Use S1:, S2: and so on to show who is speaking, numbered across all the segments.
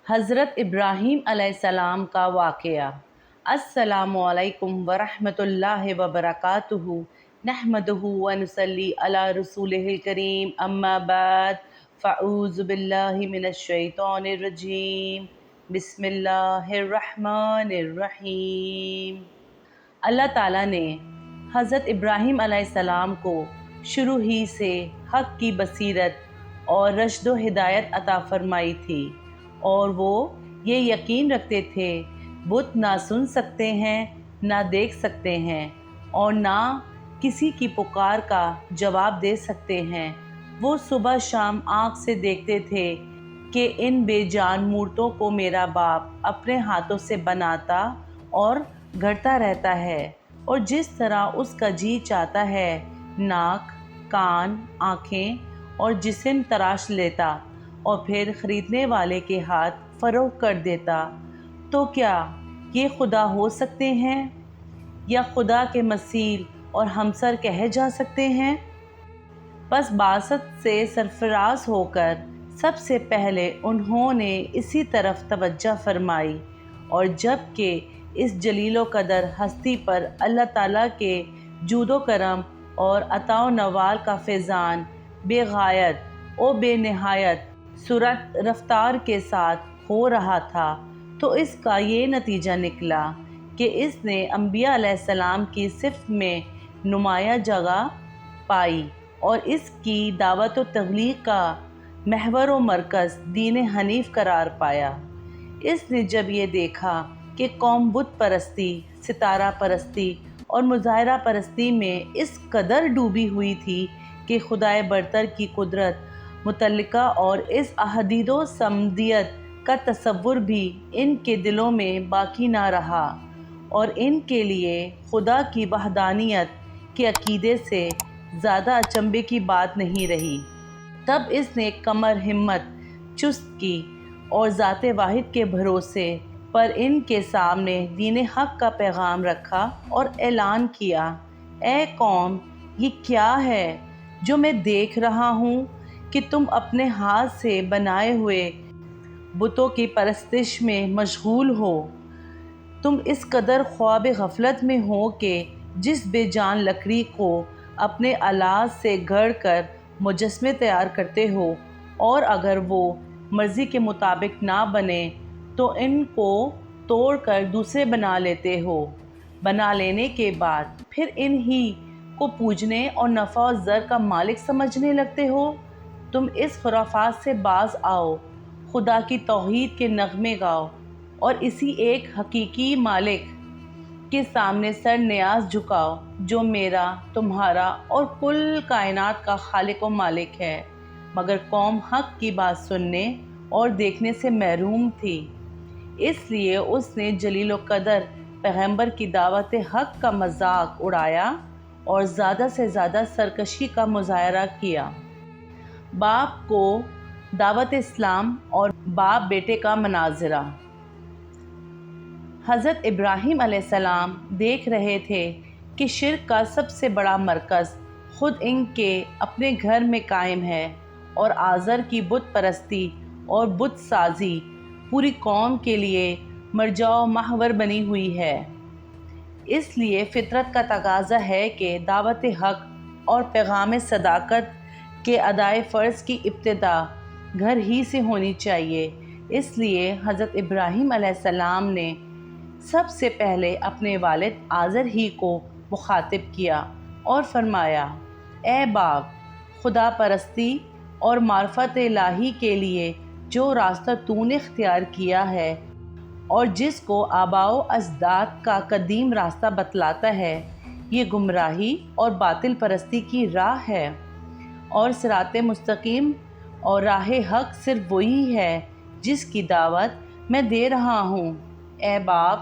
S1: حضرت ابراہیم علیہ السلام کا واقعہ۔ السلام علیکم ورحمۃ اللہ وبرکاتہ، نحمدہ ونصلی علی رسولہ الکریم، اما بعد فاعوذ باللہ من الشیطان الرجیم، بسم اللہ الرحمن الرحیم۔ اللہ تعالیٰ نے حضرت ابراہیم علیہ السلام کو شروع ہی سے حق کی بصیرت اور رشد و ہدایت عطا فرمائی تھی، اور وہ یہ یقین رکھتے تھے بت نہ سن سکتے ہیں، نہ دیکھ سکتے ہیں، اور نہ کسی کی پکار کا جواب دے سکتے ہیں۔ وہ صبح شام آنکھ سے دیکھتے تھے کہ ان بے جان مورتوں کو میرا باپ اپنے ہاتھوں سے بناتا اور گھڑتا رہتا ہے، اور جس طرح اس کا جی چاہتا ہے ناک، کان، آنکھیں اور جسم تراش لیتا اور پھر خریدنے والے کے ہاتھ فروخت کر دیتا۔ تو کیا یہ خدا ہو سکتے ہیں، یا خدا کے مثیل اور ہمسر کہے جا سکتے ہیں؟ پس بعثت سے سرفراز ہو کر سب سے پہلے انہوں نے اسی طرف توجہ فرمائی، اور جب کہ اس جلیل و قدر ہستی پر اللہ تعالیٰ کے جود و کرم اور عطا و نوال کا فیضان بے غایت و بے نہایت سرعت رفتار کے ساتھ ہو رہا تھا، تو اس کا یہ نتیجہ نکلا کہ اس نے انبیاء علیہ السلام کی صف میں نمایاں جگہ پائی، اور اس کی دعوت و تبلیغ کا محور و مرکز دین حنیف قرار پایا۔ اس نے جب یہ دیکھا کہ قوم بت پرستی، ستارہ پرستی اور مظاہرہ پرستی میں اس قدر ڈوبی ہوئی تھی کہ خدائے برتر کی قدرت متعلقہ اور اس احدیت و صمدیت کا تصور بھی ان کے دلوں میں باقی نہ رہا، اور ان کے لیے خدا کی وحدانیت کے عقیدے سے زیادہ اچنبھے کی بات نہیں رہی، تب اس نے کمر ہمت چست کی اور ذات واحد کے بھروسے پر ان کے سامنے دین حق کا پیغام رکھا اور اعلان کیا: اے قوم، یہ کیا ہے جو میں دیکھ رہا ہوں کہ تم اپنے ہاتھ سے بنائے ہوئے بتوں کی پرستش میں مشغول ہو؟ تم اس قدر خواب غفلت میں ہو کہ جس بے جان لکڑی کو اپنے آلات سے گھڑ کر مجسمے تیار کرتے ہو، اور اگر وہ مرضی کے مطابق نہ بنے تو ان کو توڑ کر دوسرے بنا لیتے ہو، بنا لینے کے بعد پھر ان ہی کو پوجنے اور نفع و زر کا مالک سمجھنے لگتے ہو؟ تم اس خرافات سے باز آؤ، خدا کی توحید کے نغمے گاؤ، اور اسی ایک حقیقی مالک کے سامنے سر نیاز جھکاؤ جو میرا، تمہارا اور کل کائنات کا خالق و مالک ہے۔ مگر قوم حق کی بات سننے اور دیکھنے سے محروم تھی، اس لیے اس نے جلیل و قدر پیغمبر کی دعوت حق کا مذاق اڑایا اور زیادہ سے زیادہ سرکشی کا مظاہرہ کیا۔ باپ کو دعوت اسلام اور باپ بیٹے کا مناظرہ۔ حضرت ابراہیم علیہ السلام دیکھ رہے تھے کہ شرک کا سب سے بڑا مرکز خود ان کے اپنے گھر میں قائم ہے، اور آزر کی بت پرستی اور بت سازی پوری قوم کے لیے مرجع و محور بنی ہوئی ہے۔ اس لیے فطرت کا تقاضا ہے کہ دعوت حق اور پیغام صداقت کے ادائے فرض کی ابتدا گھر ہی سے ہونی چاہیے۔ اس لیے حضرت ابراہیم علیہ السلام نے سب سے پہلے اپنے والد آزر ہی کو مخاطب کیا اور فرمایا: اے باپ، خدا پرستی اور معرفت الہی کے لیے جو راستہ تو نے اختیار کیا ہے اور جس کو آباء و اجداد کا قدیم راستہ بتلاتا ہے، یہ گمراہی اور باطل پرستی کی راہ ہے، اور صراط مستقیم اور راہ حق صرف وہی ہے جس کی دعوت میں دے رہا ہوں۔ اے باپ،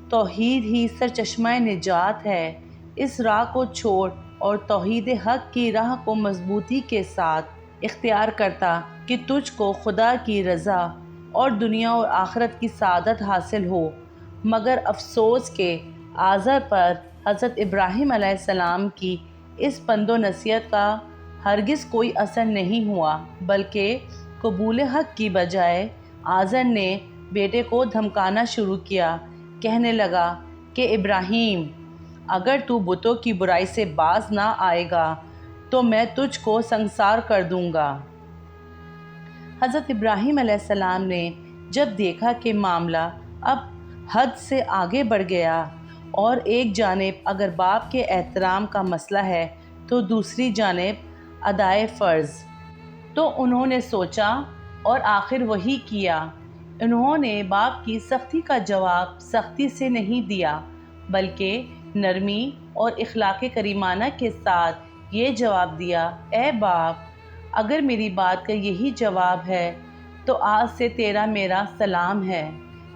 S1: توحید ہی سرچشمہ نجات ہے، اس راہ کو چھوڑ اور توحید حق کی راہ کو مضبوطی کے ساتھ اختیار کرتا کہ تجھ کو خدا کی رضا اور دنیا اور آخرت کی سعادت حاصل ہو۔ مگر افسوس کہ آزر پر حضرت ابراہیم علیہ السلام کی اس پند و نصیحت کا ہرگز کوئی اثر نہیں ہوا، بلکہ قبول حق کی بجائے آزر نے بیٹے کو دھمکانا شروع کیا، کہنے لگا کہ ابراہیم، اگر تو بتوں کی برائی سے باز نہ آئے گا تو میں تجھ کو سنسار کر دوں گا۔ حضرت ابراہیم علیہ السلام نے جب دیکھا کہ معاملہ اب حد سے آگے بڑھ گیا اور ایک جانب اگر باپ کے احترام کا مسئلہ ہے تو دوسری جانب ادائے فرض، تو انہوں نے سوچا اور آخر وہی کیا۔ انہوں نے باپ کی سختی کا جواب سختی سے نہیں دیا، بلکہ نرمی اور اخلاق کریمانہ کے ساتھ یہ جواب دیا، اے باپ، اگر میری بات کا یہی جواب ہے تو آج سے تیرا میرا سلام ہے۔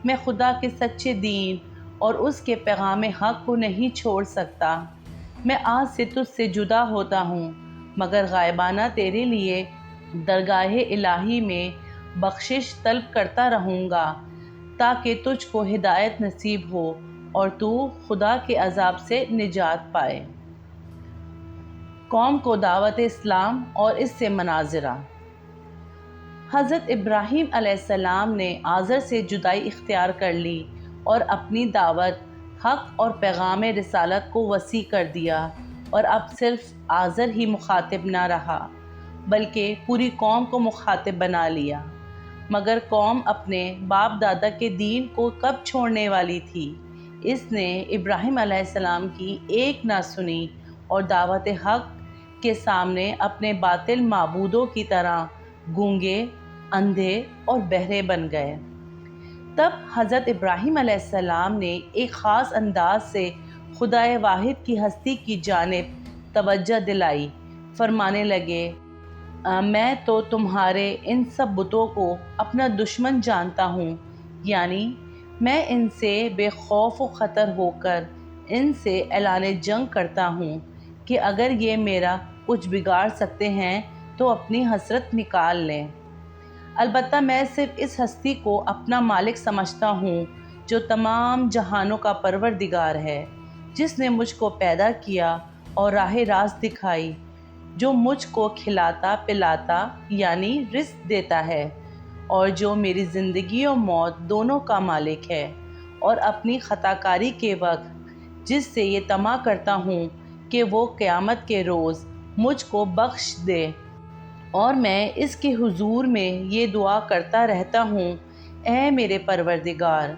S1: میں خدا کے سچے دین اور اس کے پیغام حق کو نہیں چھوڑ سکتا۔ میں آج سے تجھ سے جدا ہوتا ہوں، مگر غائبانہ تیرے لیے درگاہ الہی میں بخشش طلب کرتا رہوں گا تاکہ تجھ کو ہدایت نصیب ہو اور تو خدا کے عذاب سے نجات پائے۔ قوم کو دعوت اسلام اور اس سے مناظرہ۔ حضرت ابراہیم علیہ السلام نے آزر سے جدائی اختیار کر لی اور اپنی دعوت حق اور پیغام رسالت کو وسیع کر دیا، اور اب صرف آزر ہی مخاطب نہ رہا بلکہ پوری قوم کو مخاطب بنا لیا۔ مگر قوم اپنے باپ دادا کے دین کو کب چھوڑنے والی تھی؟ اس نے ابراہیم علیہ السلام کی ایک نہ سنی اور دعوت حق کے سامنے اپنے باطل معبودوں کی طرح گونگے، اندھے اور بہرے بن گئے۔ تب حضرت ابراہیم علیہ السلام نے ایک خاص انداز سے خدائے واحد کی ہستی کی جانب توجہ دلائی، فرمانے لگے، میں تو تمہارے ان سب بتوں کو اپنا دشمن جانتا ہوں، یعنی میں ان سے بے خوف و خطر ہو کر ان سے اعلان جنگ کرتا ہوں کہ اگر یہ میرا کچھ بگاڑ سکتے ہیں تو اپنی حسرت نکال لیں۔ البتہ میں صرف اس ہستی کو اپنا مالک سمجھتا ہوں جو تمام جہانوں کا پروردگار ہے، جس نے مجھ کو پیدا کیا اور راہ راست دکھائی، جو مجھ کو کھلاتا پلاتا یعنی رزق دیتا ہے، اور جو میری زندگی و موت دونوں کا مالک ہے، اور اپنی خطا کاری کے وقت جس سے یہ طمع کرتا ہوں کہ وہ قیامت کے روز مجھ کو بخش دے، اور میں اس کے حضور میں یہ دعا کرتا رہتا ہوں، اے میرے پروردگار،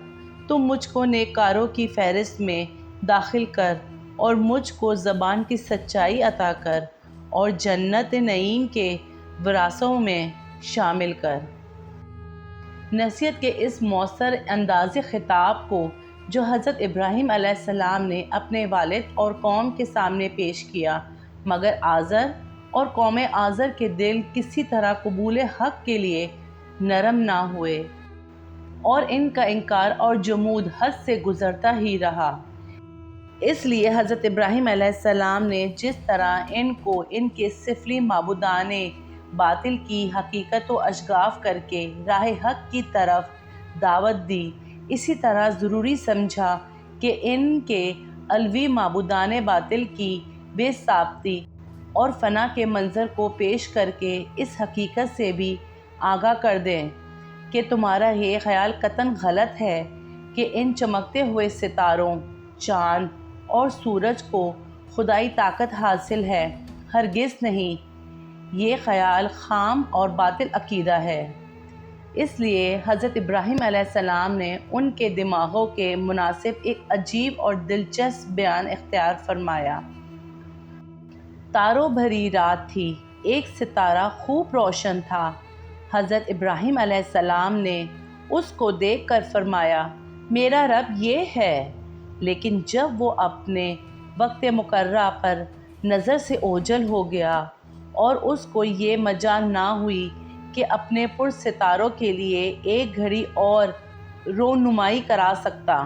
S1: تم مجھ کو نیککاروں کی فہرست میں داخل کر اور مجھ کو زبان کی سچائی عطا کر اور جنت نعیم کے وراثوں میں شامل کر۔ نصیحت کے اس مؤثر انداز خطاب کو جو حضرت ابراہیم علیہ السلام نے اپنے والد اور قوم کے سامنے پیش کیا، مگر آزر اور قوم آزر کے دل کسی طرح قبول حق کے لیے نرم نہ ہوئے، اور ان کا انکار اور جمود حد سے گزرتا ہی رہا۔ اس لیے حضرت ابراہیم علیہ السلام نے جس طرح ان کو ان کے سفلی معبودان باطل کی حقیقت و اشگاف کر کے راہ حق کی طرف دعوت دی، اسی طرح ضروری سمجھا کہ ان کے علوی معبودان باطل کی بے ثابتی اور فنا کے منظر کو پیش کر کے اس حقیقت سے بھی آگاہ کر دیں کہ تمہارا یہ خیال قطعاً غلط ہے کہ ان چمکتے ہوئے ستاروں، چاند اور سورج کو خدائی طاقت حاصل ہے، ہرگز نہیں، یہ خیال خام اور باطل عقیدہ ہے۔ اس لیے حضرت ابراہیم علیہ السلام نے ان کے دماغوں کے مناسب ایک عجیب اور دلچسپ بیان اختیار فرمایا۔ تاروں بھری رات تھی، ایک ستارہ خوب روشن تھا۔ حضرت ابراہیم علیہ السلام نے اس کو دیکھ کر فرمایا، میرا رب یہ ہے، لیکن جب وہ اپنے وقت مقررہ پر نظر سے اوجھل ہو گیا اور اس کو یہ مجال نہ ہوئی کہ اپنے پرستاروں کے لیے ایک گھڑی اور رونمائی کرا سکتا،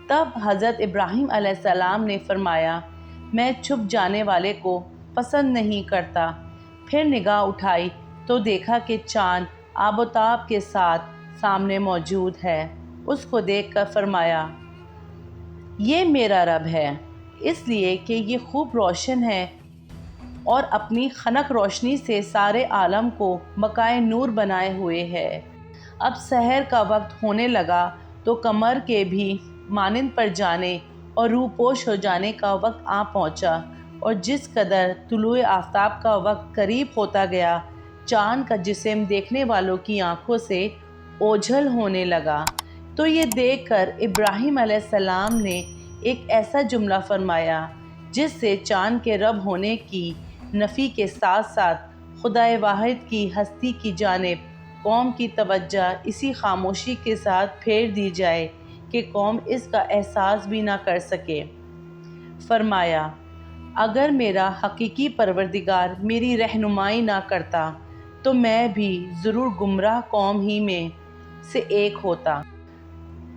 S1: تب حضرت ابراہیم علیہ السلام نے فرمایا، میں چھپ جانے والے کو پسند نہیں کرتا۔ پھر نگاہ اٹھائی تو دیکھا کہ چاند آب و تاب کے ساتھ سامنے موجود ہے۔ اس کو دیکھ کر فرمایا، یہ میرا رب ہے، اس لیے کہ یہ خوب روشن ہے اور اپنی خنک روشنی سے سارے عالم کو بقائے نور بنائے ہوئے ہے۔ اب سحر کا وقت ہونے لگا تو قمر کے بھی مانند پر جانے اور روح پوش ہو جانے کا وقت آ پہنچا، اور جس قدر طلوع آفتاب کا وقت قریب ہوتا گیا، چاند کا جسم دیکھنے والوں کی آنکھوں سے اوجھل ہونے لگا۔ تو یہ دیکھ کر ابراہیم علیہ السلام نے ایک ایسا جملہ فرمایا جس سے چاند کے رب ہونے کی نفی کے ساتھ ساتھ خدائے واحد کی ہستی کی جانب قوم کی توجہ اسی خاموشی کے ساتھ پھیر دی جائے کہ قوم اس کا احساس بھی نہ کر سکے۔ فرمایا، اگر میرا حقیقی پروردگار میری رہنمائی نہ کرتا تو میں بھی ضرور گمراہ قوم ہی میں سے ایک ہوتا۔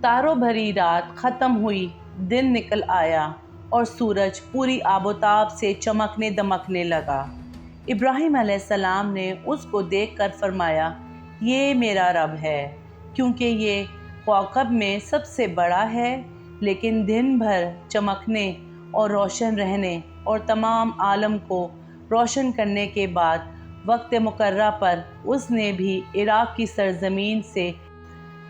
S1: تاروں بھری رات ختم ہوئی، دن نکل آیا اور سورج پوری آب و تاب سے چمکنے دمکنے لگا۔ ابراہیم علیہ السلام نے اس کو دیکھ کر فرمایا، یہ میرا رب ہے، کیونکہ یہ کوكب میں سب سے بڑا ہے، لیکن دن بھر چمکنے اور روشن رہنے اور تمام عالم کو روشن کرنے کے بعد وقت مقررہ پر اس نے بھی عراق کی سرزمین سے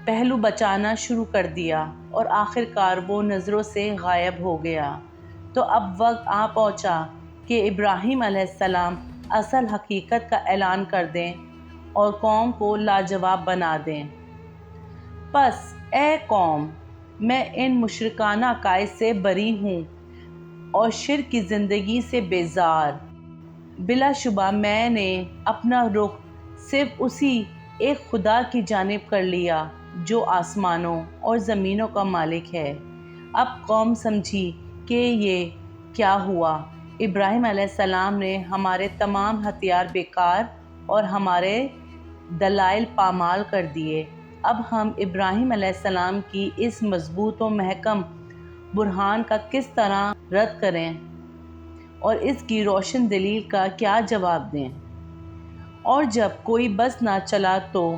S1: پہلو بچانا شروع کر دیا اور آخر کار وہ نظروں سے غائب ہو گیا۔ تو اب وقت آ پہنچا کہ ابراہیم علیہ السلام اصل حقیقت کا اعلان کر دیں اور قوم کو لاجواب بنا دیں۔ پس اے قوم، میں ان مشرکانہ عقائد سے بری ہوں اور شرک کی زندگی سے بیزار۔ بلا شبہ میں نے اپنا رخ صرف اسی ایک خدا کی جانب کر لیا جو آسمانوں اور زمینوں کا مالک ہے۔ اب قوم سمجھی کہ یہ کیا ہوا۔ ابراہیم علیہ السلام نے ہمارے تمام ہتھیار بیکار اور ہمارے دلائل پامال کر دیے۔ اب ہم ابراہیم علیہ السلام کی اس مضبوط و محکم برہان کا کس طرح رد کریں اور اس کی روشن دلیل کا کیا جواب دیں؟ اور جب کوئی بس نہ چلا تو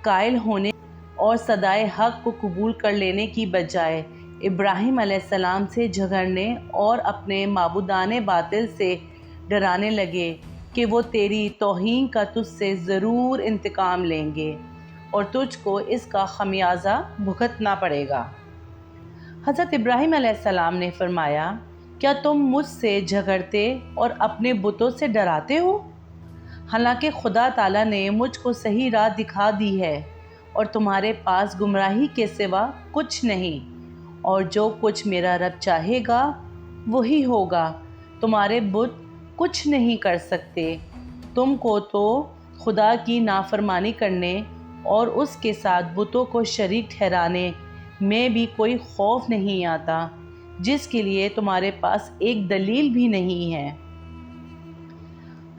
S1: قائل ہونے اور صدائے حق کو قبول کر لینے کی بجائے ابراہیم علیہ السلام سے جھگڑنے اور اپنے معبودان باطل سے ڈرانے لگے کہ وہ تیری توہین کا تجھ سے ضرور انتقام لیں گے اور تجھ کو اس کا خمیازہ بھگتنا پڑے گا۔ حضرت ابراہیم علیہ السلام نے فرمایا، کیا تم مجھ سے جھگڑتے اور اپنے بتوں سے ڈراتے ہو؟ حالانکہ خدا تعالیٰ نے مجھ کو صحیح راہ دکھا دی ہے اور تمہارے پاس گمراہی کے سوا کچھ نہیں، اور جو کچھ میرا رب چاہے گا وہی ہوگا۔ تمہارے بت کچھ نہیں کر سکتے۔ تم کو تو خدا کی نافرمانی کرنے اور اس کے ساتھ بتوں کو شریک ٹھہرانے میں بھی کوئی خوف نہیں آتا، جس کے لیے تمہارے پاس ایک دلیل بھی نہیں ہے۔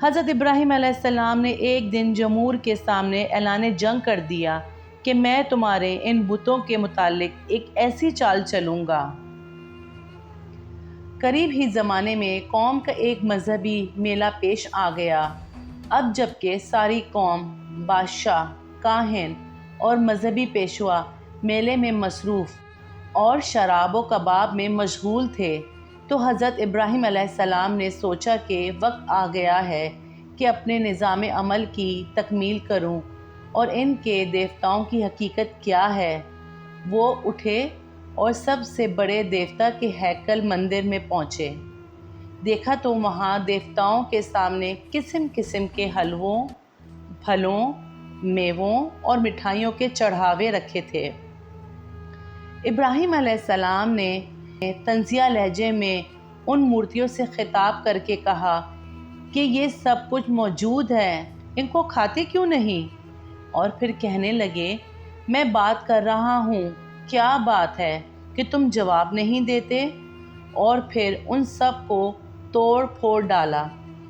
S1: حضرت ابراہیم علیہ السلام نے ایک دن جمہور کے سامنے اعلان جنگ کر دیا کہ میں تمہارے ان بتوں کے متعلق ایک ایسی چال چلوں گا۔ قریب ہی زمانے میں قوم کا ایک مذہبی میلہ پیش آ گیا۔ اب جبکہ ساری قوم، بادشاہ، کاہن اور مذہبی پیشوا میلے میں مصروف اور شراب و کباب میں مشغول تھے، تو حضرت ابراہیم علیہ السلام نے سوچا کہ وقت آ گیا ہے کہ اپنے نظام عمل کی تکمیل کروں اور ان کے دیوتاؤں کی حقیقت کیا ہے۔ وہ اٹھے اور سب سے بڑے دیوتا کے ہیکل مندر میں پہنچے۔ دیکھا تو وہاں دیوتاؤں کے سامنے قسم قسم کے حلووں، پھلوں، میووں اور مٹھائیوں کے چڑھاوے رکھے تھے۔ ابراہیم علیہ السلام نے طنزیہ لہجے میں ان مورتیوں سے خطاب کر کے کہا کہ یہ سب کچھ موجود ہے، ان کو کھاتے کیوں نہیں؟ اور پھر کہنے لگے، میں بات کر رہا ہوں، کیا بات ہے کہ تم جواب نہیں دیتے؟ اور پھر ان سب کو توڑ پھوڑ ڈالا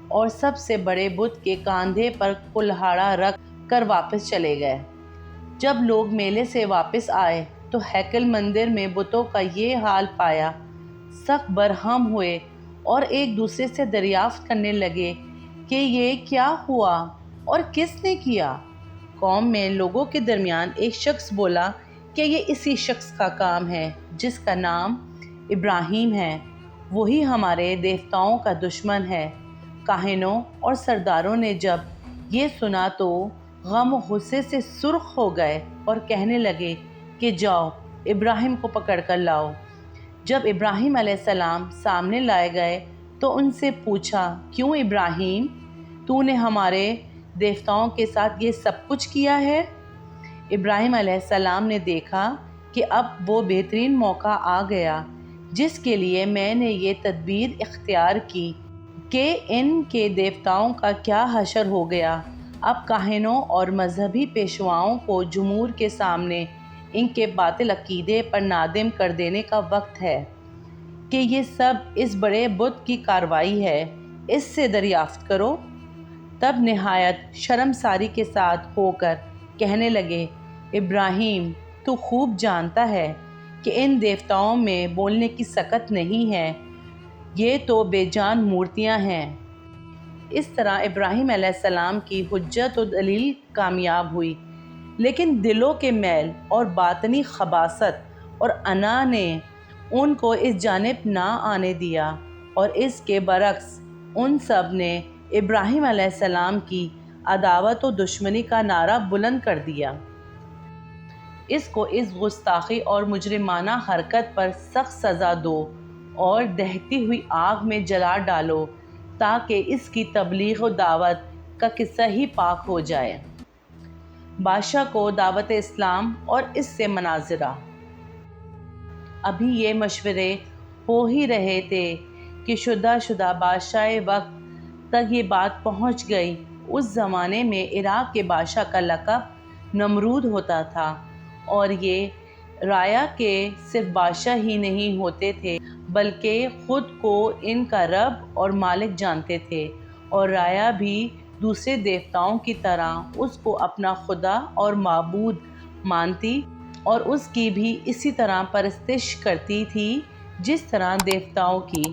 S1: اور سب سے بڑے بت کے کاندھے پر کلہاڑا رکھ کر واپس چلے گئے۔ جب لوگ میلے سے واپس آئے تو ہیکل مندر میں بتوں کا یہ حال پایا، سخت برہم ہوئے اور ایک دوسرے سے دریافت کرنے لگے کہ یہ کیا ہوا اور کس نے کیا۔ قوم میں لوگوں کے درمیان ایک شخص بولا کہ یہ اسی شخص کا کام ہے جس کا نام ابراہیم ہے، وہی ہمارے دیوتاؤں کا دشمن ہے۔ کاہنوں اور سرداروں نے جب یہ سنا تو غم و غصے سے سرخ ہو گئے اور کہنے لگے کہ جاؤ ابراہیم کو پکڑ کر لاؤ۔ جب ابراہیم علیہ السلام سامنے لائے گئے تو ان سے پوچھا، کیوں ابراہیم، تو نے ہمارے دیوتاؤں کے ساتھ یہ سب کچھ کیا ہے؟ ابراہیم علیہ السلام نے دیکھا کہ اب وہ بہترین موقع آ گیا جس کے لیے میں نے یہ تدبیر اختیار کی کہ ان کے دیوتاؤں کا کیا حشر ہو گیا۔ اب کاہنوں اور مذہبی پیشواؤں کو جمہور کے سامنے ان کے باطل عقیدے پر نادم کر دینے کا وقت ہے کہ یہ سب اس بڑے بت کی کارروائی ہے، اس سے دریافت کرو۔ تب نہایت شرمساری کے ساتھ ہو کر کہنے لگے، ابراہیم، تو خوب جانتا ہے کہ ان دیوتاؤں میں بولنے کی سکت نہیں ہے، یہ تو بے جان مورتیاں ہیں۔ اس طرح ابراہیم علیہ السلام کی حجت و دلیل کامیاب ہوئی، لیکن دلوں کے میل اور باطنی خباثت اور انا نے ان کو اس جانب نہ آنے دیا، اور اس کے برعکس ان سب نے ابراہیم علیہ السلام کی عداوت و دشمنی کا نعرہ بلند کر دیا۔ اس کو اس گستاخی اور مجرمانہ حرکت پر سخت سزا دو اور دہتی ہوئی آگ میں جلا ڈالو تاکہ اس کی تبلیغ و دعوت کا قصہ ہی پاک ہو جائے۔ بادشاہ کو دعوت اسلام اور اس سے مناظرہ۔ ابھی یہ مشورے ہو ہی رہے تھے کہ شدہ بادشاہ وقت تک یہ بات پہنچ گئی۔ اس زمانے میں عراق کے بادشاہ کا لقب نمرود ہوتا تھا، اور یہ رایا کے صرف بادشاہ ہی نہیں ہوتے تھے بلکہ خود کو ان کا رب اور مالک جانتے تھے، اور رایا بھی دوسرے دیوتاؤں کی طرح اس کو اپنا خدا اور معبود مانتی اور اس کی بھی اسی طرح پرستش کرتی تھی جس طرح دیوتاؤں کی۔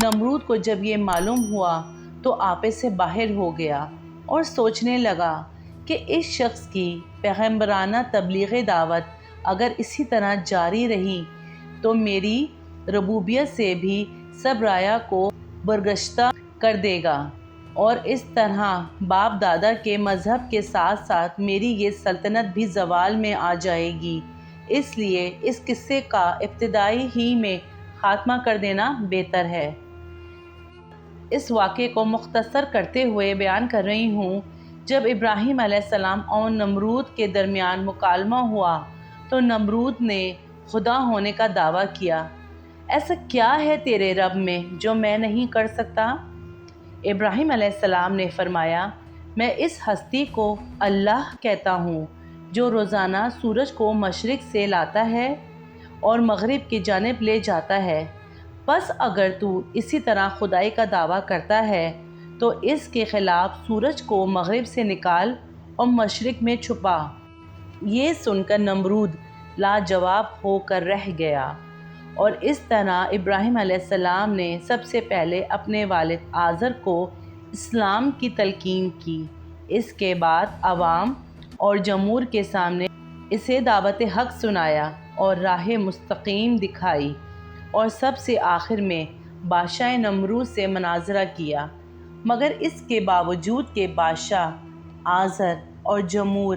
S1: نمرود کو جب یہ معلوم ہوا تو آپے سے باہر ہو گیا اور سوچنے لگا کہ اس شخص کی پیغمبرانہ تبلیغ دعوت اگر اسی طرح جاری رہی تو میری ربوبیت سے بھی سب رایا کو برگشتہ کر دے گا، اور اس طرح باپ دادا کے مذہب کے ساتھ ساتھ میری یہ سلطنت بھی زوال میں آ جائے گی۔ اس لیے اس قصے کا ابتدائی ہی میں خاتمہ کر دینا بہتر ہے۔ اس واقعے کو مختصر کرتے ہوئے بیان کر رہی ہوں۔ جب ابراہیم علیہ السلام اور نمرود کے درمیان مکالمہ ہوا تو نمرود نے خدا ہونے کا دعویٰ کیا۔ ایسا کیا ہے تیرے رب میں جو میں نہیں کر سکتا؟ ابراہیم علیہ السلام نے فرمایا، میں اس ہستی کو اللہ کہتا ہوں جو روزانہ سورج کو مشرق سے لاتا ہے اور مغرب کی جانب لے جاتا ہے۔ پس اگر تو اسی طرح خدائی کا دعویٰ کرتا ہے تو اس کے خلاف سورج کو مغرب سے نکال اور مشرق میں چھپا۔ یہ سن کر نمرود لاجواب ہو کر رہ گیا، اور اس طرح ابراہیم علیہ السلام نے سب سے پہلے اپنے والد آزر کو اسلام کی تلقین کی، اس کے بعد عوام اور جمہور کے سامنے اسے دعوت حق سنایا اور راہ مستقیم دکھائی، اور سب سے آخر میں بادشاہ نمرود سے مناظرہ کیا۔ مگر اس کے باوجود کہ بادشاہ آزر اور جمہور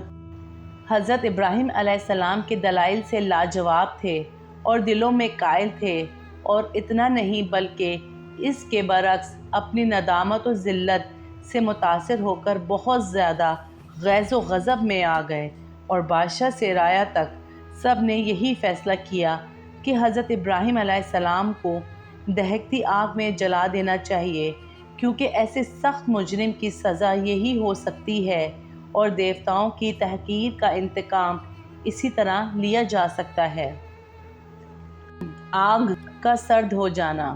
S1: حضرت ابراہیم علیہ السلام کے دلائل سے لاجواب تھے اور دلوں میں قائل تھے، اور اتنا نہیں بلکہ اس کے برعکس اپنی ندامت و ذلت سے متاثر ہو کر بہت زیادہ غیظ و غضب میں آ گئے، اور بادشاہ سے رایا تک سب نے یہی فیصلہ کیا کہ حضرت ابراہیم علیہ السلام کو دہکتی آگ میں جلا دینا چاہیے، کیونکہ ایسے سخت مجرم کی سزا یہی ہو سکتی ہے، اور دیوتاؤں کی تحقیر کا انتقام اسی طرح لیا جا سکتا ہے۔ آگ کا سرد ہو جانا۔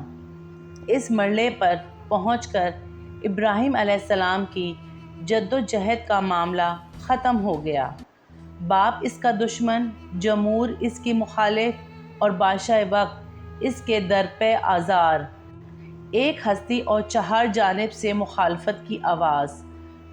S1: اس مرحلے پر پہنچ کر ابراہیم علیہ السلام کی جد و جہد کا معاملہ ختم ہو گیا۔ باپ اس کا دشمن، جمہور اس کی مخالف، اور بادشاہ وقت اس کے درپے آزار۔ ایک ہستی اور چہار جانب سے مخالفت کی آواز،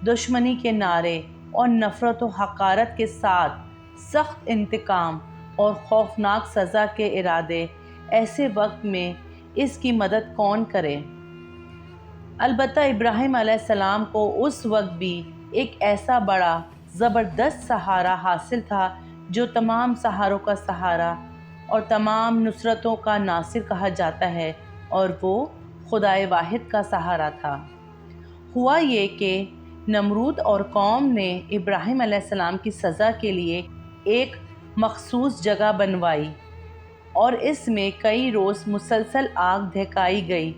S1: دشمنی کے نعرے اور نفرت و حقارت کے ساتھ سخت انتقام اور خوفناک سزا کے ارادے۔ ایسے وقت میں اس کی مدد کون کرے؟ البتہ ابراہیم علیہ السلام کو اس وقت بھی ایک ایسا بڑا زبردست سہارا حاصل تھا جو تمام سہاروں کا سہارا اور تمام نصرتوں کا ناصر کہا جاتا ہے، اور وہ خدائے واحد کا سہارا تھا۔ ہوا یہ کہ نمرود اور قوم نے ابراہیم علیہ السلام کی سزا کے لیے ایک مخصوص جگہ بنوائی اور اس میں کئی روز مسلسل آگ دہکائی گئی،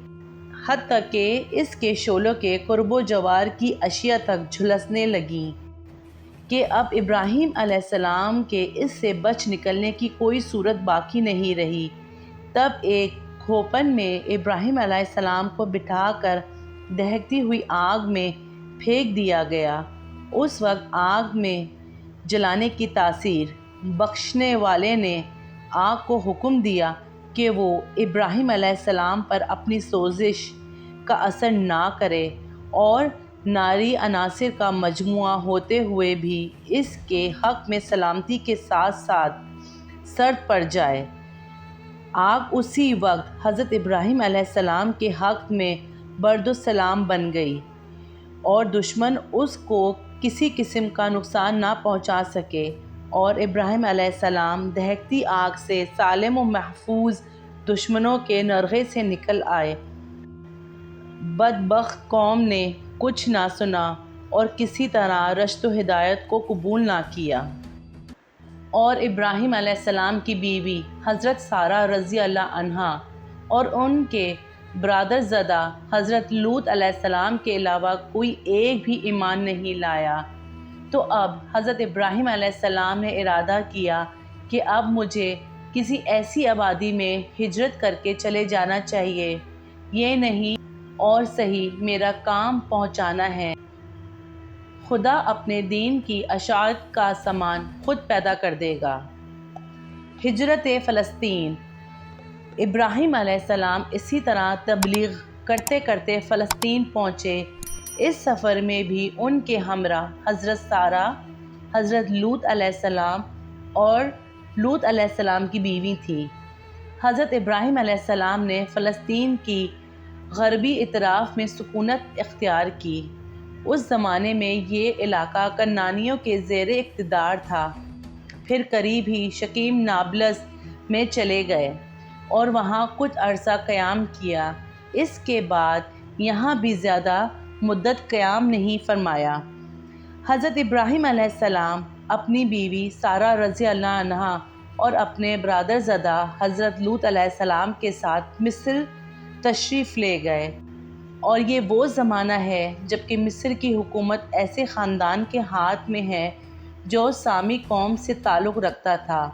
S1: حتیٰ کہ اس کے شعلوں کے قرب و جوار کی اشیاء تک جھلسنے لگیں کہ اب ابراہیم علیہ السلام کے اس سے بچ نکلنے کی کوئی صورت باقی نہیں رہی۔ تب ایک کھوپن میں ابراہیم علیہ السلام کو بٹھا کر دہکتی ہوئی آگ میں پھینک دیا گیا۔ اس وقت آگ میں جلانے کی تاثیر بخشنے والے نے آگ کو حکم دیا کہ وہ ابراہیم علیہ السلام پر اپنی سوزش کا اثر نہ کرے اور ناری عناصر کا مجموعہ ہوتے ہوئے بھی اس کے حق میں سلامتی کے ساتھ ساتھ سرد پڑ جائے۔ آگ اسی وقت حضرت ابراہیم علیہ السلام کے حق میں برد السلام بن گئی اور دشمن اس کو کسی قسم کا نقصان نہ پہنچا سکے، اور ابراہیم علیہ السلام دہکتی آگ سے سالم و محفوظ دشمنوں کے نرغے سے نکل آئے۔ بدبخت قوم نے کچھ نہ سنا اور کسی طرح رشد و ہدایت کو قبول نہ کیا، اور ابراہیم علیہ السلام کی بیوی حضرت سارہ رضی اللہ عنہا اور ان کے برادرزادہ حضرت لوط علیہ السلام کے علاوہ کوئی ایک بھی ایمان نہیں لایا۔ تو اب حضرت ابراہیم علیہ السلام نے ارادہ کیا کہ اب مجھے کسی ایسی آبادی میں ہجرت کر کے چلے جانا چاہیے، یہ نہیں اور صحیح میرا کام پہنچانا ہے، خدا اپنے دین کی اشاعت کا سامان خود پیدا کر دے گا۔ ہجرت فلسطین۔ ابراہیم علیہ السلام اسی طرح تبلیغ کرتے کرتے فلسطین پہنچے۔ اس سفر میں بھی ان کے ہمراہ حضرت سارہ، حضرت لوط علیہ السلام اور لوط علیہ السلام کی بیوی تھی۔ حضرت ابراہیم علیہ السلام نے فلسطین کی غربی اطراف میں سکونت اختیار کی۔ اس زمانے میں یہ علاقہ کنعانیوں کے زیر اقتدار تھا۔ پھر قریب ہی شکیم نابلس میں چلے گئے اور وہاں کچھ عرصہ قیام کیا۔ اس کے بعد یہاں بھی زیادہ مدت قیام نہیں فرمایا۔ حضرت ابراہیم علیہ السلام اپنی بیوی سارہ رضی اللہ عنہا اور اپنے برادرزادہ حضرت لوط علیہ السلام کے ساتھ مصر تشریف لے گئے، اور یہ وہ زمانہ ہے جبکہ مصر کی حکومت ایسے خاندان کے ہاتھ میں ہے جو سامی قوم سے تعلق رکھتا تھا،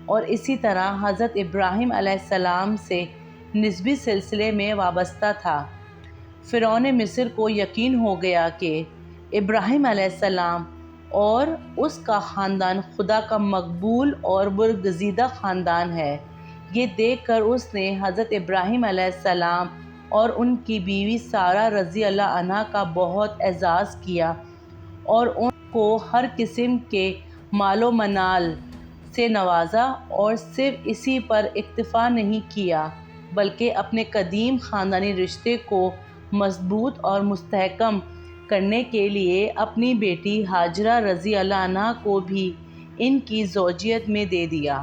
S1: اور اسی طرح حضرت ابراہیم علیہ السلام سے نسبی سلسلے میں وابستہ تھا۔ فرعون مصر کو یقین ہو گیا کہ ابراہیم علیہ السلام اور اس کا خاندان خدا کا مقبول اور برگزیدہ خاندان ہے۔ یہ دیکھ کر اس نے حضرت ابراہیم علیہ السلام اور ان کی بیوی سارہ رضی اللہ عنہا کا بہت اعزاز کیا اور ان کو ہر قسم کے مال و منال سے نوازا، اور صرف اسی پر اکتفا نہیں کیا بلکہ اپنے قدیم خاندانی رشتے کو مضبوط اور مستحکم کرنے کے لیے اپنی بیٹی ہاجرہ رضی اللہ عنہا کو بھی ان کی زوجیت میں دے دیا،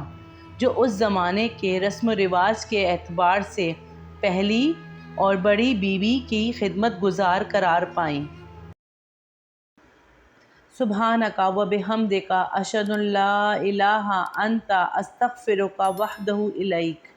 S1: جو اس زمانے کے رسم و رواج کے اعتبار سے پہلی اور بڑی بیوی کی خدمت گزار قرار پائیں۔ سبحانک و بحمدک اشہد ان لا الہ الا انت استغفرک واتوب الیک۔